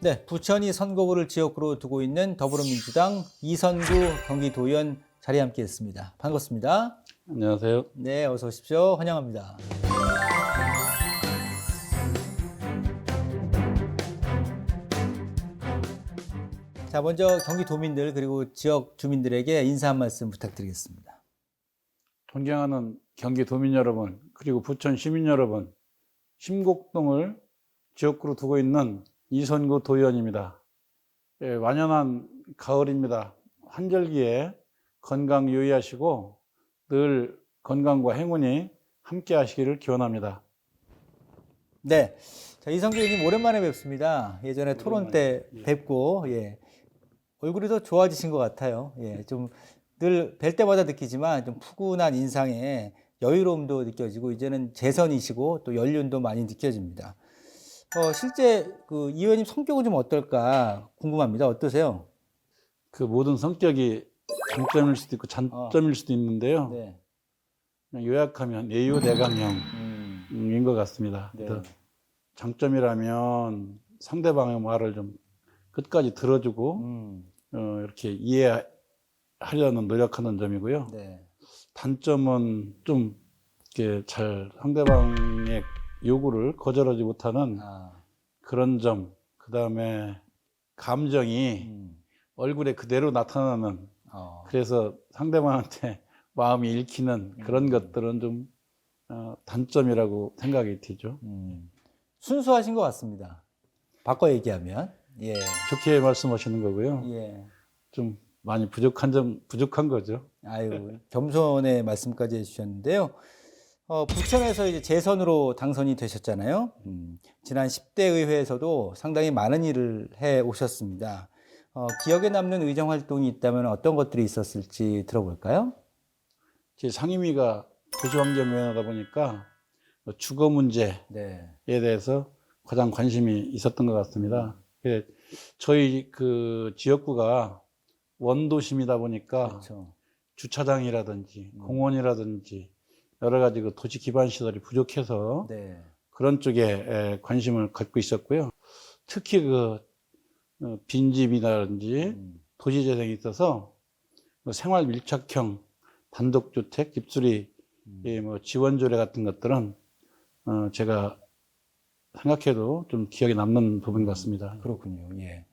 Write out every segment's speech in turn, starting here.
네, 부천이 선거구를 지역구로 두고 있는 더불어민주당 이선구 경기도의원 자리에 함께했습니다. 반갑습니다. 안녕하세요. 네, 어서 오십시오. 환영합니다. 자, 먼저 경기도민들 그리고 지역 주민들에게 인사 한 말씀 부탁드리겠습니다. 존경하는 경기도민 여러분, 그리고 부천 시민 여러분, 심곡동을 지역구로 두고 있는 이선구 도의원입니다. 예, 완연한 가을입니다. 한절기에 건강 유의하시고 늘 건강과 행운이 함께 하시기를 기원합니다. 네, 자, 이선구 의원님 오랜만에 뵙습니다. 예전에 토론 때 뵙고 얼굴이 더 좋아지신 것 같아요. 좀 늘 뵐 때마다 느끼지만 좀 푸근한 인상에 여유로움도 느껴지고 이제는 재선이시고 또 연륜도 많이 느껴집니다. 실제 그 이 의원님 성격은 좀 어떨까 궁금합니다. 어떠세요? 그 모든 성격이 장점일 수도 있고 단점일 수도 있는데요. 네. 그냥 요약하면 내유대강형인 것 같습니다. 네. 장점이라면 상대방의 말을 좀 끝까지 들어주고 이렇게 이해하려는 노력하는 점이고요. 네. 단점은 좀 이렇게 잘 상대방의 요구를 거절하지 못하는 그런 점, 그 다음에 감정이 얼굴에 그대로 나타나는, 그래서 상대방한테 마음이 읽히는 그런 것들은 좀 단점이라고 생각이 들죠. 순수하신 것 같습니다. 바꿔 얘기하면. 예. 좋게 말씀하시는 거고요. 예. 좀 많이 부족한 거죠. 아유, 겸손의 말씀까지 해주셨는데요. 부천에서 이제 재선으로 당선이 되셨잖아요. 지난 10대 의회에서도 상당히 많은 일을 해 오셨습니다. 기억에 남는 의정 활동이 있다면 어떤 것들이 있었을지 들어볼까요? 제 상임위가 도시환경위원회다 보니까 주거 문제에 네. 대해서 가장 관심이 있었던 것 같습니다. 저희 그 지역구가 원도심이다 보니까 그렇죠. 주차장이라든지 공원이라든지 여러 가지 그 도시 기반 시설이 부족해서 네. 그런 쪽에 관심을 갖고 있었고요. 특히 그 빈집이라든지 도시재생에 있어서 생활 밀착형 단독주택 집수리 뭐 지원 조례 같은 것들은 제가 생각해도 좀 기억에 남는 부분 같습니다. 그렇군요. 예.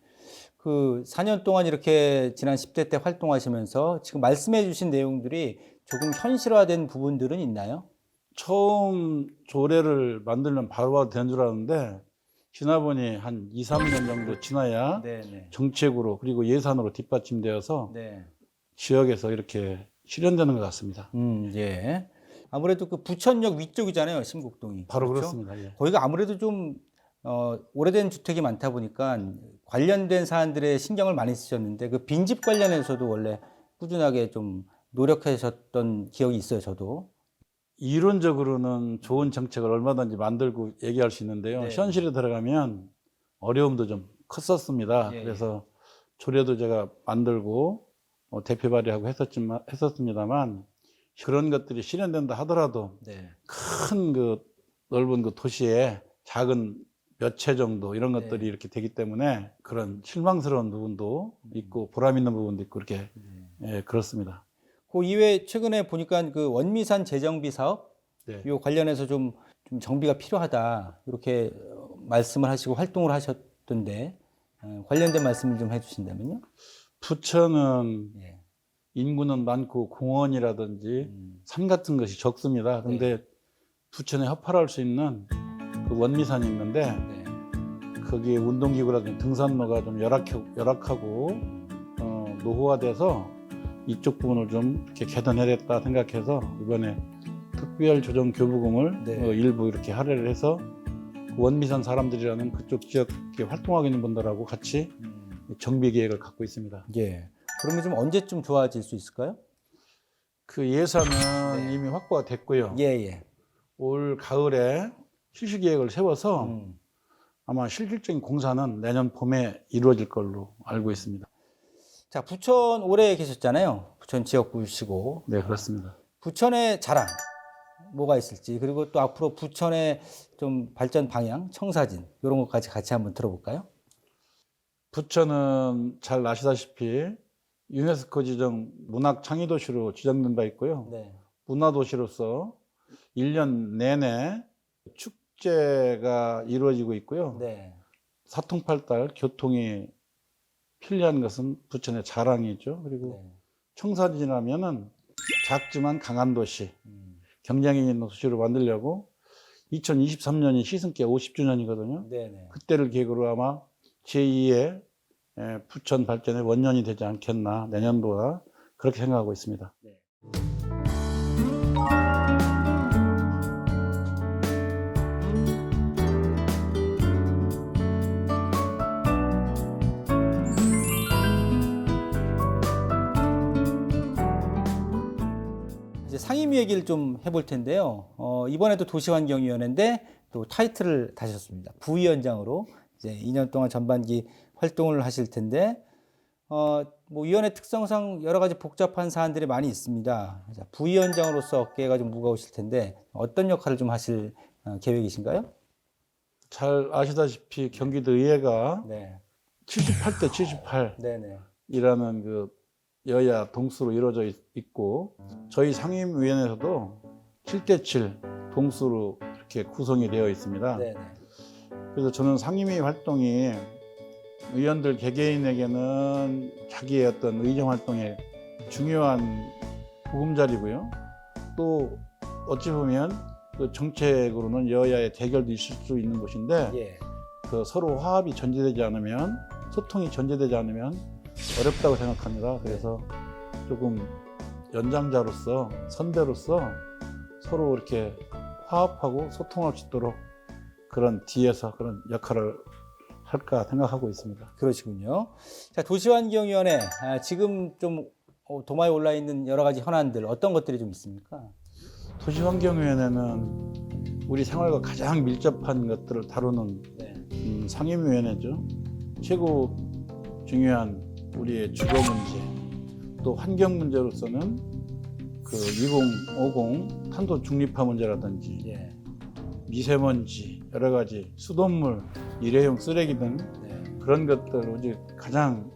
그 4년 동안 이렇게 지난 10대 때 활동하시면서 지금 말씀해 주신 내용들이 조금 현실화된 부분들은 있나요? 처음 조례를 만들면 바로 되는 줄 알았는데 지나보니 한 2, 3년 정도 지나야 네네. 정책으로 그리고 예산으로 뒷받침되어서 네. 지역에서 이렇게 실현되는 것 같습니다. 예. 아무래도 그 부천역 위쪽이잖아요, 심곡동이. 바로 그렇죠? 그렇습니다. 예. 거기가 아무래도 좀 오래된 주택이 많다 보니까 관련된 사안들에 신경을 많이 쓰셨는데 그 빈집 관련해서도 원래 꾸준하게 좀 노력하셨던 기억이 있어요, 저도. 이론적으로는 좋은 정책을 얼마든지 만들고 얘기할 수 있는데요. 네. 현실에 들어가면 어려움도 좀 컸었습니다. 예, 그래서 조례도 제가 만들고 대표 발의하고 했었습니다만 그런 것들이 실현된다 하더라도 네. 큰 그 넓은 그 도시에 작은 몇 채 정도 이런 것들이 네. 이렇게 되기 때문에 그런 실망스러운 부분도 있고 보람 있는 부분도 있고 이렇게 예, 그렇습니다. 그 이외에 최근에 보니까 그 원미산 재정비 사업 네. 요 관련해서 좀 정비가 필요하다 이렇게 말씀을 하시고 활동을 하셨던데 관련된 말씀을 좀 해주신다면요? 부천은 예. 인구는 많고 공원이라든지 산 같은 것이 적습니다. 근데 부천에 협활할 수 있는 그 원미산이 있는데 네. 거기에 운동기구라든지 등산로가 좀 열악하고 노후화돼서 이쪽 부분을 좀 이렇게 개선해야겠다 생각해서 이번에 특별조정 교부금을 일부 이렇게 할애를 해서 원미산 사람들이라는 그쪽 지역에 활동하고 있는 분들하고 같이 정비 계획을 갖고 있습니다. 예. 그러면 좀 언제쯤 좋아질 수 있을까요? 그 예산은 이미 확보가 됐고요. 예. 올 가을에 실시 계획을 세워서 아마 실질적인 공사는 내년 봄에 이루어질 걸로 알고 있습니다. 자, 부천 오래 계셨잖아요. 부천 지역구시고. 네, 그렇습니다. 부천의 자랑 뭐가 있을지 그리고 또 앞으로 부천의 좀 발전 방향, 청사진 이런 것까지 같이 한번 들어볼까요? 부천은 잘 아시다시피 유네스코 지정 문학 창의 도시로 지정된 바 있고요. 네. 문화 도시로서 1년 내내 축제가 이루어지고 있고요. 네. 사통팔달 교통이 편리한 것은 부천의 자랑이죠. 그리고 네. 청사진이라면은 작지만 강한 도시, 음. 경쟁이 있는 도시로 만들려고 2023년이 시승기 50주년이거든요. 네네. 그때를 계기로 아마 제2의 부천 발전의 원년이 되지 않겠나, 내년도가 그렇게 생각하고 있습니다. 네. 이제 상임위 얘기를 좀 해볼 텐데요. 이번에도 도시환경위원회인데 또 타이틀을 다셨습니다. 부위원장으로 이제 2년 동안 전반기 활동을 하실 텐데, 뭐 위원회 특성상 여러 가지 복잡한 사안들이 많이 있습니다. 자, 부위원장으로서 어깨가 좀 무거우실 텐데 어떤 역할을 좀 하실 계획이신가요? 잘 아시다시피 경기도 의회가 네, 78대 78이라는 네네, 그 여야 동수로 이루어져 있고, 저희 상임위원회에서도 7대 7 동수로 이렇게 구성이 되어 있습니다. 네네, 그래서 저는 상임위 활동이 의원들 개개인에게는 자기의 어떤 의정 활동에 중요한 보금자리고요. 또 어찌 보면 그 정책으로는 여야의 대결도 있을 수 있는 곳인데, 예, 그 서로 화합이 전제되지 않으면, 소통이 전제되지 않으면 어렵다고 생각합니다. 그래서 조금 연장자로서, 선배로서 서로 이렇게 화합하고 소통할 수 있도록 그런 뒤에서 그런 역할을 할까 생각하고 있습니다. 그러시군요. 자, 도시환경위원회, 지금 좀 도마에 올라 있는 여러 가지 현안들 어떤 것들이 좀 있습니까? 도시환경위원회는 우리 생활과 가장 밀접한 것들을 다루는 네, 상임위원회죠. 최고 중요한 우리의 주거 문제, 또 환경 문제로서는 그 2050 탄소 중립화 문제라든지 예, 미세먼지, 여러 가지 수돗물, 일회용 쓰레기 등 네, 그런 것들 오직 가장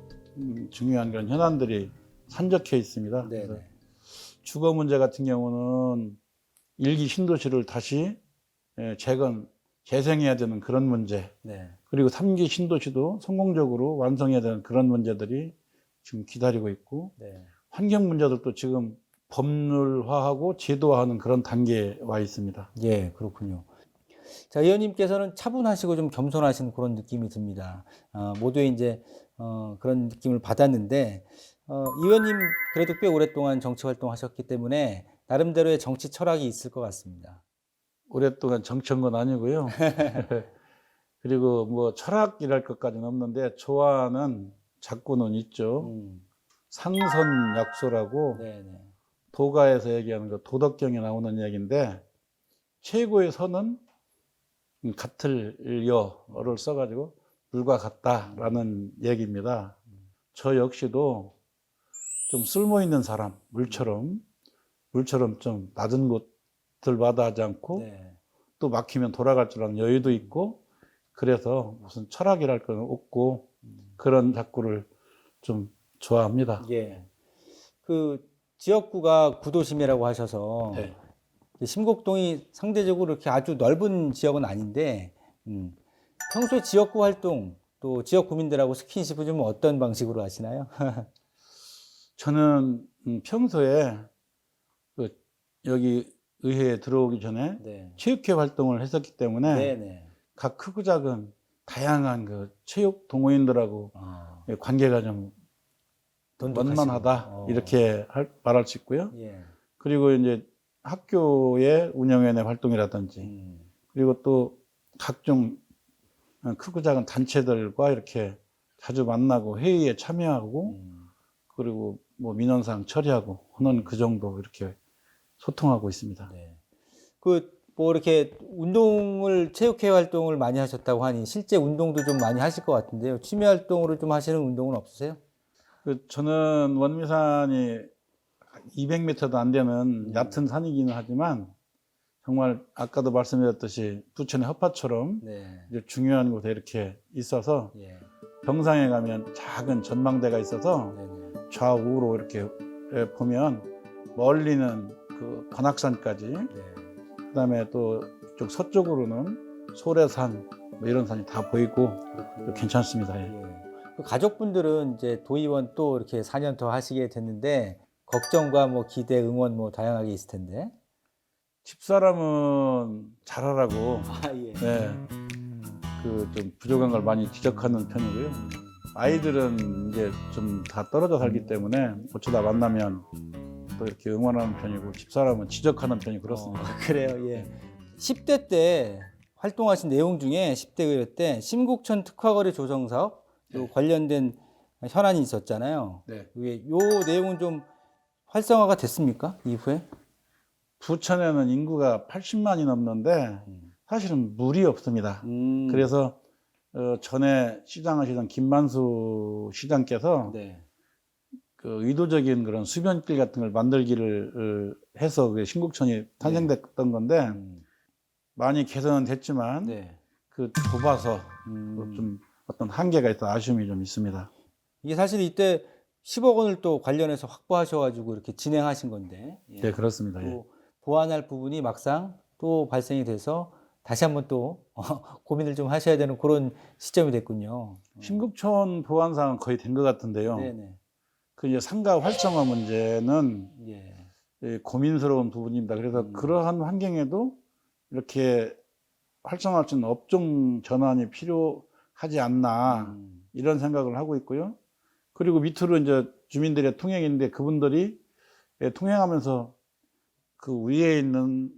중요한 그런 현안들이 산적해 있습니다. 네, 그래서 네, 주거 문제 같은 경우는 일기 신도시를 다시 재생해야 되는 그런 문제, 네, 그리고 3기 신도시도 성공적으로 완성해야 되는 그런 문제들이 지금 기다리고 있고, 네. 환경 문제들도 지금 법률화하고 제도화하는 그런 단계에 와 있습니다. 예, 그렇군요. 자, 의원님께서는 차분하시고 좀 겸손하신 그런 느낌이 듭니다. 모두의 이제 그런 느낌을 받았는데, 의원님 그래도 꽤 오랫동안 정치 활동하셨기 때문에 나름대로의 정치 철학이 있을 것 같습니다. 오랫동안 정치한 건 아니고요. 그리고 뭐 철학이랄 것까지는 없는데 좋아하는 작고는 있죠. 상선약소라고 네네. 도가에서 얘기하는 거 도덕경에 나오는 얘기인데, 최고의 선은 같을 여를 써가지고 물과 같다라는 얘기입니다. 저 역시도 좀 쓸모 있는 사람, 물처럼 좀 낮은 곳들 마다하지 않고, 네. 또 막히면 돌아갈 줄 아는 여유도 있고, 그래서 무슨 철학이랄 건 없고 그런 작구를 좀 좋아합니다. 예. 그 지역구가 구도심이라고 하셔서 네. 심곡동이 상대적으로 이렇게 아주 넓은 지역은 아닌데, 평소에 지역구 활동 또 지역 구민들하고 스킨십을 좀 어떤 방식으로 하시나요? 저는 평소에 그 여기 의회에 들어오기 전에 네. 체육회 활동을 했었기 때문에 네네. 각 크고 작은 다양한 그 체육 동호인들하고 관계가 좀 원만하다, 이렇게 말할 수 있고요. 예. 그리고 이제 학교의 운영위원회 활동이라든지, 그리고 또 각종 크고 작은 단체들과 이렇게 자주 만나고 회의에 참여하고, 그리고 뭐 민원사항 처리하고 하는 그 정도 이렇게 소통하고 있습니다. 네. 그 뭐 이렇게 운동을 체육회 활동을 많이 하셨다고 하니 실제 운동도 좀 많이 하실 것 같은데요. 취미 활동으로 좀 하시는 운동은 없으세요? 저는 원미산이 200m도 안 되는 얕은 산이기는 하지만, 정말 아까도 말씀드렸듯이 부천의 허파처럼 네. 이제 중요한 곳에 이렇게 있어서 예. 병상에 가면 작은 전망대가 있어서 네네. 좌우로 이렇게 보면 멀리는 그 관악산까지, 네. 그다음에 또 이쪽 서쪽으로는 소래산 뭐 이런 산이 다 보이고 그렇군요. 괜찮습니다. 예. 예. 그 가족분들은 이제 도의원 또 이렇게 4년 더 하시게 됐는데 걱정과 뭐 기대, 응원 뭐 다양하게 있을 텐데. 집사람은 잘하라고 아 예. 네, 그 좀 부족한 걸 많이 지적하는 편이고요. 아이들은 이제 좀 다 떨어져 살기 때문에 어쩌다 만나면 또 이렇게 응원하는 편이고, 집사람은 지적하는 편이 그렇습니다. 그래요. 예. 10대 때 활동하신 내용 중에 10대 의회 때 심국천 특화거리 조성 사업 또 네. 관련된 현안이 있었잖아요. 네. 요 내용은 좀 활성화가 됐습니까? 이후에? 부천에는 인구가 80만이 넘는데 사실은 물이 없습니다. 그래서 전에 시장하시던 김만수 시장께서 네. 그 의도적인 그런 수변길 같은 걸 만들기를 해서 그 신국천이 탄생됐던 건데 많이 개선은 됐지만 네. 그 좁아서 좀 어떤 한계가 있어 아쉬움이 좀 있습니다. 이게 사실 이때 10억 원을 또 관련해서 확보하셔가지고 이렇게 진행하신 건데. 예. 네, 그렇습니다. 예. 또 보완할 부분이 막상 또 발생이 돼서 다시 한번 또 고민을 좀 하셔야 되는 그런 시점이 됐군요. 신국천 보완상은 거의 된 것 같은데요. 네네. 그 이제 상가 활성화 문제는 예. 고민스러운 부분입니다. 그래서 그러한 환경에도 이렇게 활성화할 수 있는 업종 전환이 필요하지 않나 이런 생각을 하고 있고요. 그리고 밑으로 이제 주민들의 통행인데 그분들이 통행하면서 그 위에 있는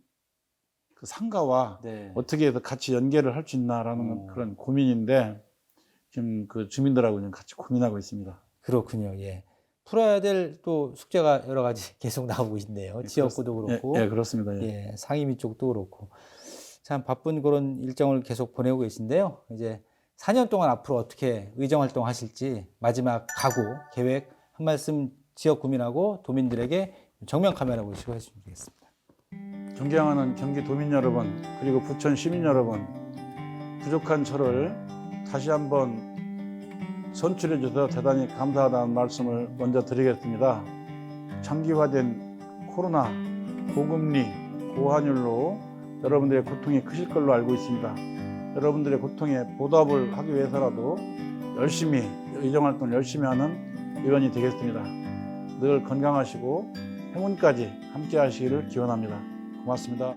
그 상가와 네. 어떻게 해서 같이 연계를 할 수 있나라는 그런 고민인데 지금 그 주민들하고 좀 같이 고민하고 있습니다. 그렇군요. 예. 풀어야 될 또 숙제가 여러 가지 계속 나오고 있네요. 지역구도 그렇고, 예, 그렇습니다. 예. 예, 상임위 쪽도 그렇고. 참 바쁜 그런 일정을 계속 보내고 계신데요. 이제 4년 동안 앞으로 어떻게 의정 활동하실지 마지막 각오, 계획 한 말씀 지역 구민하고 도민들에게 정면 카메라 보시고 해주시면 되겠습니다. 존경하는 경기 도민 여러분, 그리고 부천 시민 여러분, 부족한 저를 다시 한번 선출해 주셔서 대단히 감사하다는 말씀을 먼저 드리겠습니다. 장기화된 코로나, 고금리, 고환율로 여러분들의 고통이 크실 걸로 알고 있습니다. 여러분들의 고통에 보답을 하기 위해서라도 열심히 의정활동을 열심히 하는 의원이 되겠습니다. 늘 건강하시고 행운까지 함께 하시기를 기원합니다. 고맙습니다.